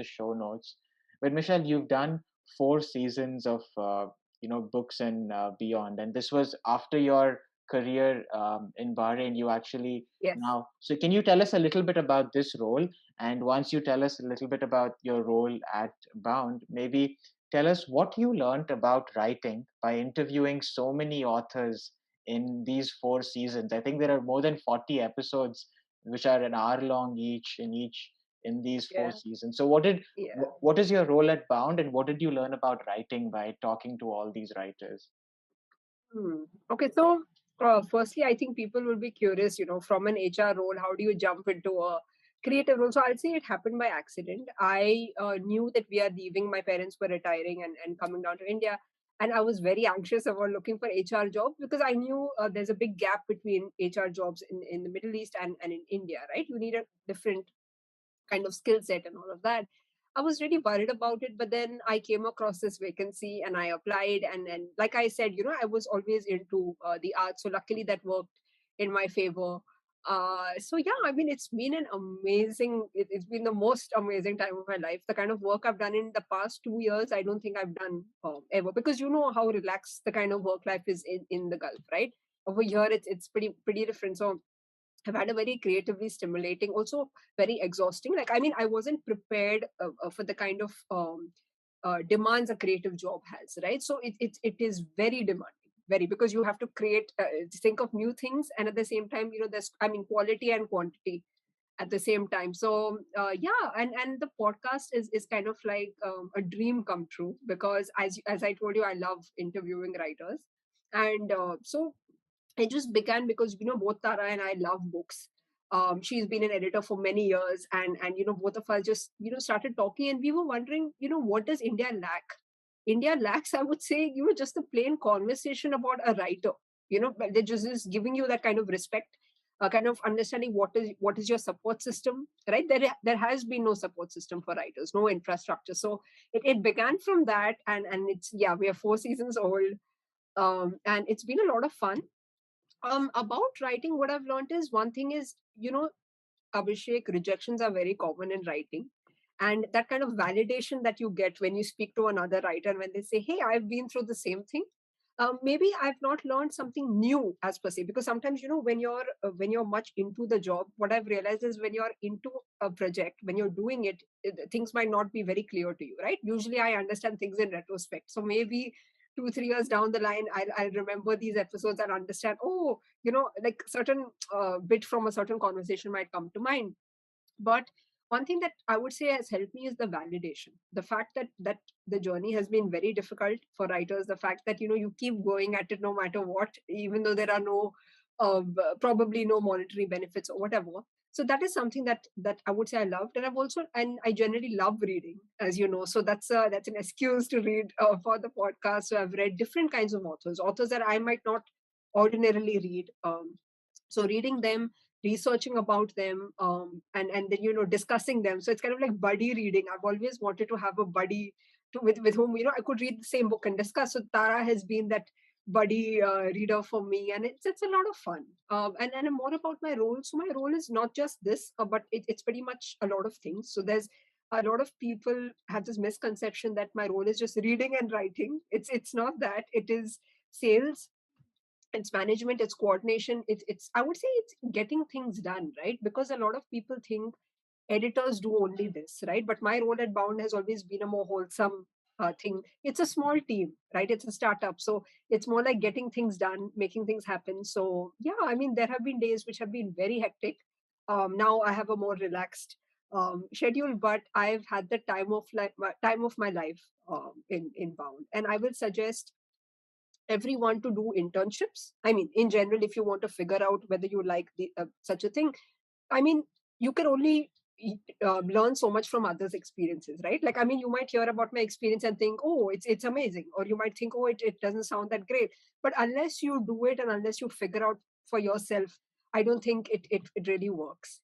the show notes. But Michelle, you've done 4 seasons of books and beyond, and this was after your career in Bahrain. You actually Yes. now. So can you tell us a little bit about this role? And once you tell us a little bit about your role at Bound, maybe tell us what you learned about writing by interviewing so many authors in these 4 seasons. I think there are more than 40 episodes, which are an hour long each in these four Yeah. seasons. So Yeah. what is your role at Bound, and what did you learn about writing by talking to all these writers? Hmm. Okay. So, firstly, I think people will be curious, from an HR role, how do you jump into a creative role? So, I'll say it happened by accident. I knew that we are leaving, my parents were retiring and coming down to India. And I was very anxious about looking for HR jobs because I knew there's a big gap between HR jobs in the Middle East and in India, right? You need a different kind of skill set and all of that. I was really worried about it, but then I came across this vacancy and I applied. And like I said, I was always into the arts. So luckily that worked in my favor. So yeah, I mean, it's been it's been the most amazing time of my life. The kind of work I've done in the past 2 years, I don't think I've done ever, because you know how relaxed the kind of work life is in the Gulf, right? Over here, it's pretty different. So I've had a very creatively stimulating, also very exhausting. Like, I mean, I wasn't prepared for the kind of demands a creative job has, right? So it is very demanding, very, because you have to think of new things, and at the same time, there's, I mean, quality and quantity at the same time. So yeah, and the podcast is kind of like a dream come true, because as I told you, I love interviewing writers, and so it just began because both Tara and I love books. She's been an editor for many years, and both of us just started talking, and we were wondering, what does India lack? India lacks, I would say, just a plain conversation about a writer. But they're just giving you that kind of respect, kind of understanding what is your support system, right? There has been no support system for writers, no infrastructure. So it began from that, and it's, yeah, we are 4 seasons old, and it's been a lot of fun. About writing, what I've learned is, one thing is, Abhishek, rejections are very common in writing. And that kind of validation that you get when you speak to another writer, when they say, hey, I've been through the same thing. Maybe I've not learned something new as per se, because sometimes, when you're much into the job, what I've realized is, when you're into a project, when you're doing things might not be very clear to you, right? Usually I understand things in retrospect. So maybe 2 3 years down the line, I'll remember these episodes and understand, oh, like certain bit from a certain conversation might come to mind. But one thing that I would say has helped me is the validation, the fact that the journey has been very difficult for writers, the fact that you keep going at it no matter what, even though there are no probably no monetary benefits or whatever. So that is something that I would say I loved. And I generally love reading, as you know. So that's an excuse to read for the podcast. So I've read different kinds of authors that I might not ordinarily read. So reading them, researching about them, and then discussing them. So it's kind of like buddy reading. I've always wanted to have a buddy with whom I could read the same book and discuss. So Tara has been that buddy reader for me, and it's a lot of fun. And more about my role. So my role is not just this, but it's pretty much a lot of things. So there's a lot of people have this misconception that my role is just reading and writing. It's not that. It is sales, it's management, it's coordination, it's I would say it's getting things done, right? Because a lot of people think editors do only this, right? But my role at Bound has always been a more wholesome thing. It's a small team, right? It's a startup, so it's more like getting things done, making things happen. So yeah, I mean, there have been days which have been very hectic. Now I have a more relaxed schedule, but I've had the time of my life in Bound, and I will suggest everyone to do internships. I mean, in general, if you want to figure out whether you like such a thing, I mean, you can only learn so much from others' experiences, right? Like, I mean, you might hear about my experience and think, oh, it's amazing, or you might think, oh, it doesn't sound that great. But unless you do it and unless you figure out for yourself, I don't think it really works.